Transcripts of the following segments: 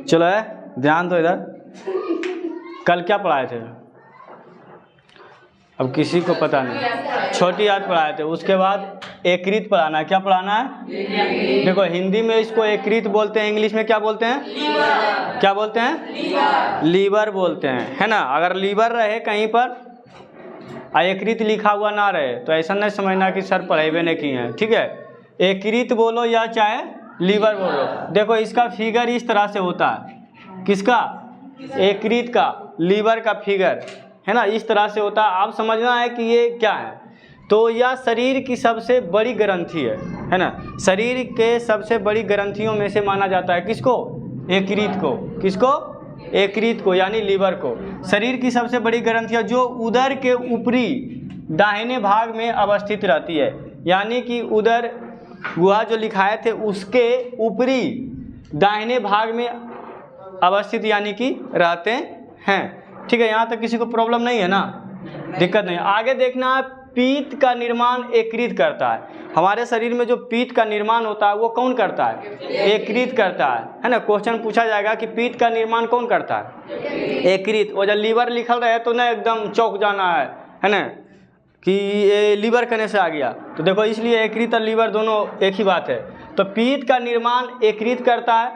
चलो है, ध्यान दो इधर। कल क्या पढ़ाए थे? अब किसी को पता नहीं। छोटी याद पढ़ाए थे, उसके बाद एकरीत पढ़ाना है। क्या पढ़ाना है? देखो हिंदी में इसको एकरीत बोलते हैं, इंग्लिश में क्या बोलते हैं? लीवर। क्या बोलते हैं? लीवर बोलते हैं, है ना। अगर लीवर रहे कहीं पर एकरीत लिखा हुआ ना रहे तो ऐसा नहीं समझना कि सर पढ़ेबे नहीं किए हैं, ठीक है। एकरीत बोलो या चाहे लीवर बोलो। देखो इसका फिगर इस तरह से होता है। किसका? एकरीत का, लीवर का फिगर, है ना, इस तरह से होता है। आप समझना है कि ये क्या है। तो यह शरीर की सबसे बड़ी ग्रंथि है ना। शरीर के सबसे बड़ी ग्रंथियों में से माना जाता है किसको? एकरीत को। किसको? एकरीत को, यानी लीवर को। शरीर की सबसे बड़ी ग्रंथियाँ जो उदर के ऊपरी दाहिने भाग में अवस्थित रहती है, यानी कि उदर गुहा जो लिखाए थे उसके ऊपरी दाहिने भाग में अवस्थित यानी कि रहते हैं, ठीक है। यहाँ तक किसी को प्रॉब्लम नहीं है ना, दिक्कत नहीं। आगे देखना है, पीत का निर्माण एकरीत करता है। हमारे शरीर में जो पीत का निर्माण होता है वो कौन करता है? एकरीत करता है ना। क्वेश्चन पूछा जाएगा कि पीत का निर्माण कौन करता है? एकरीत। और जब लीवर लिखल रहे तो ना एकदम चौक जाना है ना, कि ये लीवर करने से आ गया। तो देखो इसलिए एकरीत और लीवर दोनों एक ही बात है। तो पीत का निर्माण एकरीत करता है,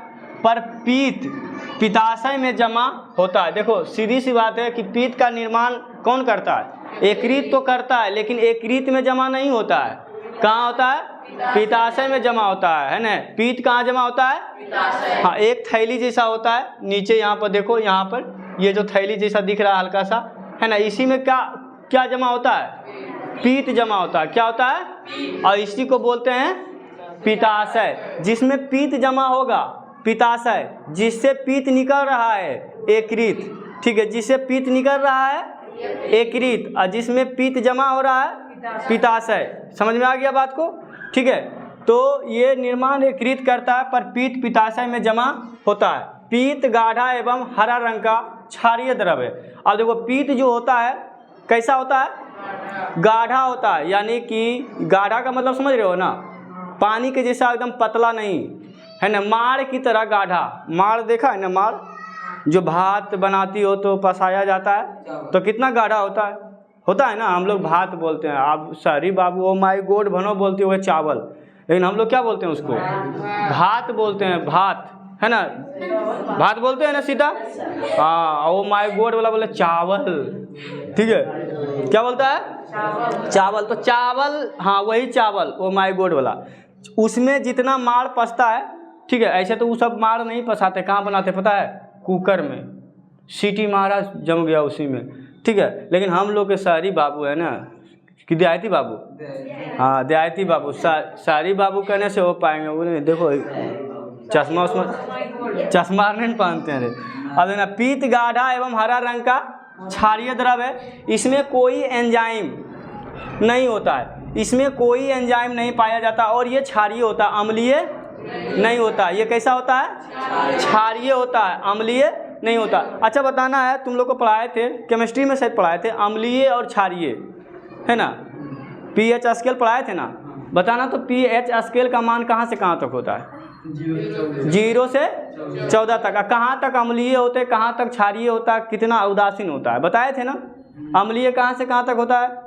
पर पीत पित्ताशय में जमा होता है। देखो सीधी सी बात है कि पीत का निर्माण कौन करता है? एकरीत तो करता है, लेकिन एकरीत में जमा नहीं होता है। कहाँ होता है? पित्ताशय में जमा होता है ना। पीत कहाँ जमा होता है? हाँ, एक थैली जैसा होता है नीचे, यहाँ पर देखो, यहाँ पर ये जो थैली जैसा दिख रहा है हल्का सा, है ना, इसी में क्या क्या जमा होता है? पीत जमा होता है। क्या होता है? और इसी को बोलते हैं पित्ताशय। जिसमें पीत जमा होगा पित्ताशय, जिससे पीत निकल रहा है एकरीत, ठीक है। जिससे पीत निकल रहा है एकरीत, और जिसमें पीत जमा हो रहा है पित्ताशय। समझ में आ गया बात को, ठीक है। तो ये निर्माण एकरीत करता है, पर पीत पित्ताशय में जमा होता है। पीत गाढ़ा एवं हरा रंग का क्षारीय द्रव्य है। अब देखो पीत जो होता है कैसा होता है? गाढ़ा होता है, यानी कि गाढ़ा का मतलब समझ रहे हो ना, पानी के जैसा एकदम पतला नहीं, है ना, माड़ की तरह गाढ़ा। माड़ देखा है ना, माड़ जो भात बनाती हो तो पसाया जाता है तो कितना गाढ़ा होता है ना। हम लोग भात बोलते हैं, आप सारी बाबू ओ माई गॉड भनो बोलती हो चावल, लेकिन हम लोग क्या बोलते हैं उसको? भात बोलते हैं, भात, है ना, भात बोलते हैं ना सीधा। हाँ, ओ माई गॉड वाला बोले चावल, ठीक है। क्या बोलता है? चावल। तो चावल, हाँ वही चावल, ओ माई गॉड वाला। उसमें जितना माड़ पसता है, ठीक है। ऐसे तो वो सब माड़ नहीं पसाते, कहाँ बनाते पता है? कुकर में, सीटी मारा जम गया उसी में, ठीक है। लेकिन हम लोग के शहरी बाबू है ना, कि देहाती बाबू, हाँ देहाती बाबू, शहरी बाबू कहने से हो पाएंगे वो नहीं। देखो चश्मा नहीं पहनते हैं। अब देखना, पीत गाढ़ा एवं हरा रंग का क्षारीय द्रव्य है। इसमें कोई एंजाइम नहीं होता है, इसमें कोई एंजाइम नहीं पाया जाता, और ये क्षारीय होता है, अम्लीय नहीं होता। ये कैसा होता है? क्षारीय होता है, अम्लीय नहीं होता। अच्छा बताना है, तुम लोग को पढ़ाए थे केमिस्ट्री में, शायद पढ़ाए थे अम्लीय और क्षारीय, है ना। पीएच स्केल पढ़ाए थे ना, बताना। तो पीएच स्केल का मान कहाँ से कहाँ तक होता है? 0 से 14 तक। कहाँ तक अम्लीय होते हैं, कहाँ तक क्षारीय होता है, कितना उदासीन होता है, बताए थे ना। अम्लीय कहाँ से कहाँ तक होता है?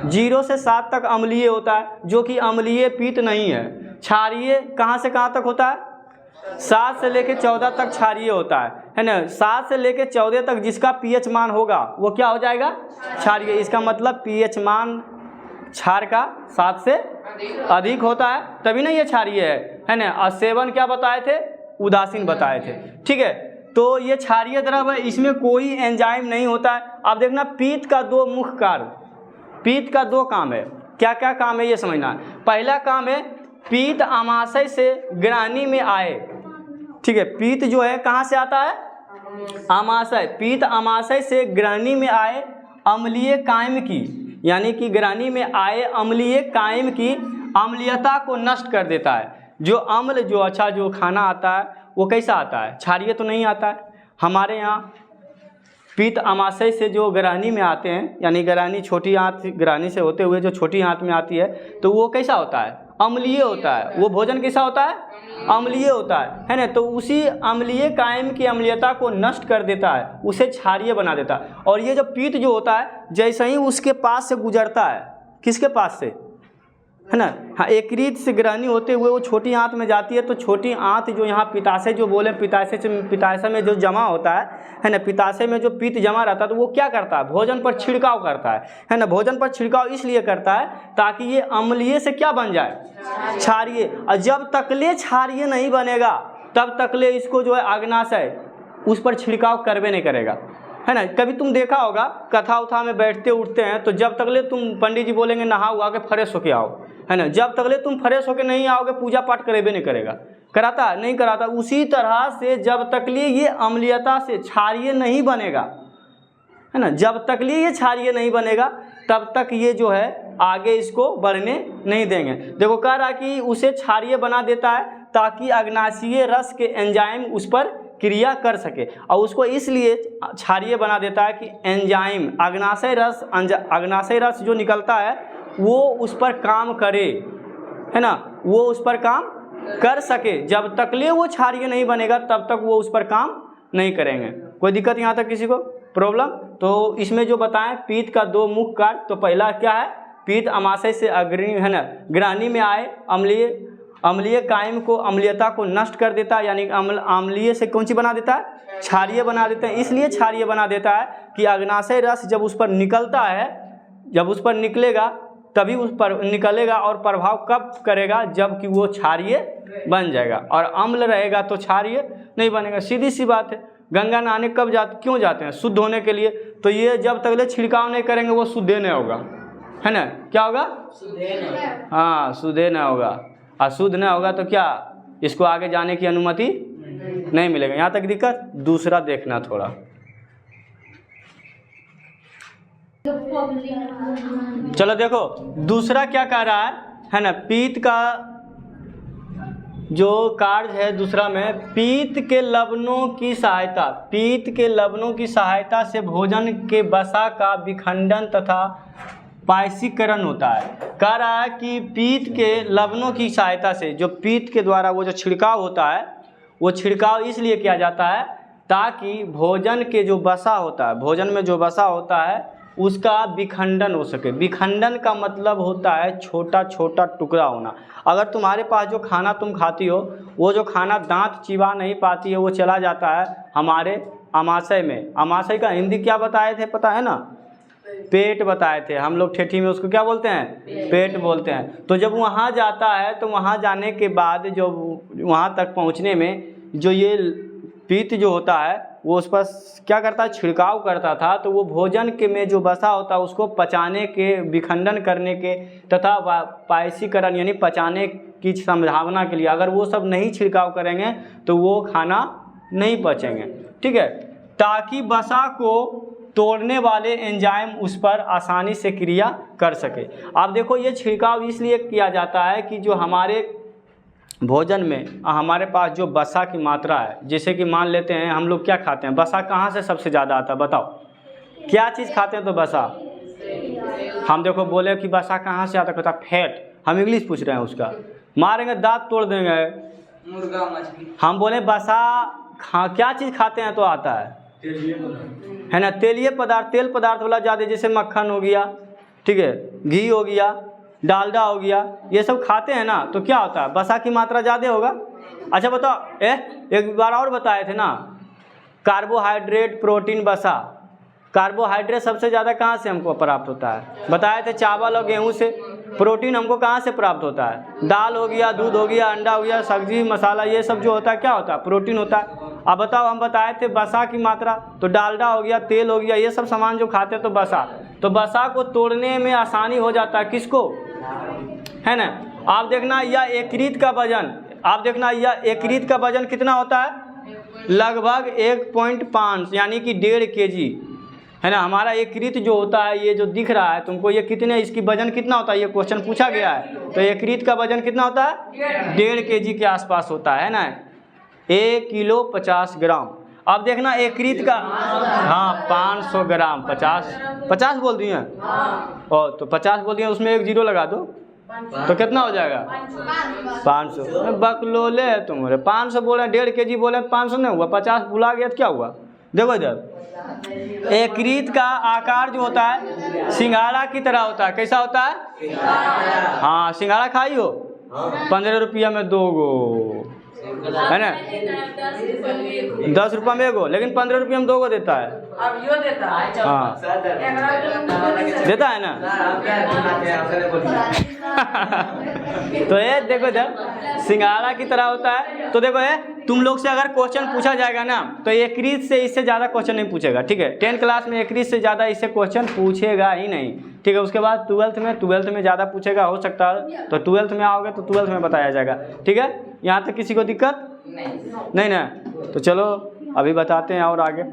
0 से 7 तक अम्लीय होता है, जो कि अम्लीय पीत नहीं है। क्षारीय कहाँ से कहाँ तक होता है? 7 से लेकर 14 तक क्षारीय होता है ना। 7 से लेकर 14 तक जिसका पीएच मान होगा वो क्या हो जाएगा? क्षारीय। इसका मतलब पीएच मान क्षार का 7 से अधिक होता है, तभी ना ये क्षारीय है ना। और 7 क्या बताए थे? उदासीन बताए थे, ठीक है। तो ये क्षारीय द्रव्य है, इसमें कोई एंजाइम नहीं होता है। अब देखना, पीत का 2 मुख्य कार्य, पीत का 2 काम है। क्या क्या काम है ये समझना है। पहला काम है, पीत आमाशय से ग्रानी में आए, ठीक है। पीत जो है कहाँ से आता है? आमाशय। पीत आमाशय से ग्रानी में आए अम्लीय कायम की, यानी कि ग्रानी में आए अम्लीय कायम की अम्लीयता को नष्ट कर देता है। जो अम्ल, जो अच्छा जो खाना आता है वो कैसा आता है? क्षारीय तो नहीं आता है। हमारे यहाँ पीत आमाशय से जो ग्रानी में आते हैं, यानी ग्रानी छोटी आंत, ग्रानी से होते हुए जो छोटी आंत में आती है, तो वो कैसा होता है? अम्लीय होता है। वो भोजन कैसा होता है? अम्लीय होता है ना। तो उसी अम्लीय कायम की अम्लीयता को नष्ट कर देता है, उसे क्षारीय बना देता है। और ये जो पित्त जो होता है जैसे ही उसके पास से गुजरता है, किसके पास से, है ना, हाँ, यकृत से ग्रहणी होते हुए वो छोटी आंत में जाती है। तो छोटी आंत जो यहाँ पित्ताशय जो बोले, पित्ताशय में जो जमा होता है ना, पित्ताशय में जो पित्त जमा रहता है तो वो क्या करता है, भोजन पर छिड़काव करता है ना। भोजन पर छिड़काव इसलिए करता है ताकि ये अम्लीय से क्या बन जाए, क्षारीय। और जब तकले क्षारीय नहीं बनेगा तब तकले इसको जो है अग्नाशय उस पर छिड़काव करवे नहीं करेगा, है ना। कभी तुम देखा होगा कथा उथा में बैठते उठते हैं तो जब तकले तुम, पंडित जी बोलेंगे नहाओ आके फ्रेश होके आओ, है ना, जब तकले तुम फ्रेश होके नहीं आओगे पूजा पाठ करेबे नहीं करेगा, कराता है नहीं कराता। उसी तरह से जब तकले ये अम्लीयता से क्षारीय नहीं बनेगा, है ना, जब तकले ये क्षारीय नहीं बनेगा तब तक ये जो है आगे इसको बढ़ने नहीं देंगे। देखो कह रहा कि उसे क्षारीय बना देता है ताकि अग्नाशयीय रस के एंजाइम उस पर क्रिया कर सके। और उसको इसलिए क्षारीय बना देता है कि एंजाइम अग्नाशय रस जो निकलता है वो उस पर काम करे, है ना, वो उस पर काम कर सके। जब तकले वो क्षारीय नहीं बनेगा तब तक वो उस पर काम नहीं करेंगे। कोई दिक्कत यहाँ तक किसी को प्रॉब्लम? तो इसमें जो बताएं पित्त का 2 मुख्य कार्य, तो पहला क्या है, पित्त अमाशय से अग्रणी, है ना, ग्रहणी में आए अम्लीय कायम को अम्लीयता को नष्ट कर देता है, यानी अम्लीय से कौन सी बना देता है, क्षारीय बना देता है। इसलिए क्षारीय बना देता है कि अग्नाशय रस जब उस पर निकलता है, जब उस पर निकलेगा तभी उस पर निकलेगा और प्रभाव कब करेगा, जबकि वो क्षारीय बन जाएगा। और अम्ल रहेगा तो क्षारीय नहीं बनेगा, सीधी सी बात है। गंगा नहाने कब क्यों जाते हैं, शुद्ध होने के लिए। तो ये जब तक छिड़काव नहीं करेंगे वो शुद्ध नहीं होगा, है ना, क्या होगा, हाँ, शुद्ध नहीं होगा। अशुद्ध नहीं होगा तो क्या, इसको आगे जाने की अनुमति नहीं मिलेगा। यहाँ तक दिक्कत। दूसरा देखना थोड़ा, चलो देखो दूसरा क्या कह रहा है ना, पित्त का जो कार्य है दूसरा में, पित्त के लवणों की सहायता से भोजन के वसा का विखंडन तथा पायसीकरण होता है। कह रहा है कि पित्त के लवणों की सहायता से, जो पित्त के द्वारा वो जो छिड़काव होता है, वो छिड़काव इसलिए किया जाता है ताकि भोजन के जो वसा होता है, भोजन में जो वसा होता है उसका विखंडन हो सके। विखंडन का मतलब होता है छोटा छोटा टुकड़ा होना। अगर तुम्हारे पास जो खाना तुम खाती हो, वो जो खाना दांत चिबा नहीं पाती है, वो चला जाता है हमारे अमाशय में। अमाशय का हिंदी क्या बताए थे पता है ना, पेट बताए थे हम लोग, ठेठी में उसको क्या बोलते हैं, पेट बोलते हैं। तो जब वहाँ जाता है तो वहाँ जाने के बाद जो वहाँ तक पहुँचने में जो ये पित्त जो होता है वो उस पर क्या करता है, छिड़काव करता था। तो वो भोजन के में जो वसा होता है उसको पचाने के, विखंडन करने के तथा पायसीकरण यानी पचाने की संभावना के लिए, अगर वो सब नहीं छिड़काव करेंगे तो वो खाना नहीं पचेंगे, ठीक है, ताकि वसा को तोड़ने वाले एंजाइम उस पर आसानी से क्रिया कर सके। अब देखो ये छिड़काव इसलिए किया जाता है कि जो हमारे भोजन में हमारे पास जो वसा की मात्रा है, जैसे कि मान लेते हैं हम लोग क्या खाते हैं, वसा कहाँ से सबसे ज़्यादा आता है बताओ, क्या चीज़ खाते हैं तो वसा, हम देखो बोले कि वसा कहाँ से आता है, कहता फैट, हम इंग्लिश पूछ रहे हैं उसका, मारेंगे दांत तोड़ देंगे। मुर्गा मछली, हम बोले वसा क्या चीज़ खाते हैं तो आता है ना, तेलीय पदार्थ, तेल पदार्थ वाला ज़्यादा, जैसे मक्खन हो गया, ठीक है, घी हो गया, डालडा हो गया, ये सब खाते हैं ना, तो क्या होता है, वसा की मात्रा ज़्यादा होगा। अच्छा बताओ, एक बार और बताए थे ना, कार्बोहाइड्रेट, प्रोटीन, वसा। कार्बोहाइड्रेट सबसे ज़्यादा कहाँ से हमको प्राप्त होता है, बताए थे चावल और गेहूँ से। प्रोटीन हमको कहाँ से प्राप्त होता है, दाल हो गया, दूध हो गया, अंडा हो गया, सब्जी मसाला, ये सब जो होता है क्या होता है, प्रोटीन होता है। अब बताओ, हम बताए थे वसा की मात्रा, तो डालडा हो गया, तेल हो गया, ये सब सामान जो खाते हैं तो वसा, तो वसा को तोड़ने में आसानी हो जाता है किसको, है ना। आप देखना यह यकृत का वजन, आप देखना यह यकृत का वजन कितना होता है, लगभग 1.5 यानी कि 1.5 kg, है ना। हमारा यकृत जो होता है, ये जो दिख रहा है तुमको, ये कितने, इसकी वजन कितना होता है, ये क्वेश्चन पूछा गया है। तो यकृत का वजन कितना होता है, 1.5 kg के आसपास होता है ना, 1 किलो 50 ग्राम। अब देखना यकृत का, हाँ 500 ग्राम, 50 बोल दिए, और तो 50 बोल दिए, उसमें 1 जीरो लगा दो, तो कितना हो जाएगा 500। बकलोले है तुम्हारे, 500 बोले 1.5 kg बोले 500 नहीं हुआ, 50 भुला गया तो क्या हुआ। देखो इधर एकरीत का आकार जो होता है सिंघाड़ा की तरह होता है। कैसा होता है? हाँ, सिंघाड़ा खाई हो 15 रुपया में 2 गो है ना, 10 रुपया में 1 गो, लेकिन 15 रुपया में 2 गो देता है। अब यो देता है। हाँ देता है ना। तो ये देखो जब सिंघाड़ा की तरह होता है। तो देखो ये तुम लोग से अगर क्वेश्चन पूछा जाएगा ना तो एकरीत से इससे ज़्यादा क्वेश्चन नहीं पूछेगा, ठीक है। 10th क्लास में एकरीत से ज़्यादा इससे क्वेश्चन पूछेगा ही नहीं, ठीक है। उसके बाद 12th में ज़्यादा पूछेगा, हो सकता है तो 12th में आओगे तो 12th में बताया जाएगा, ठीक है। यहाँ तक किसी को दिक्कत नहीं ना। तो चलो अभी बताते हैं और आगे।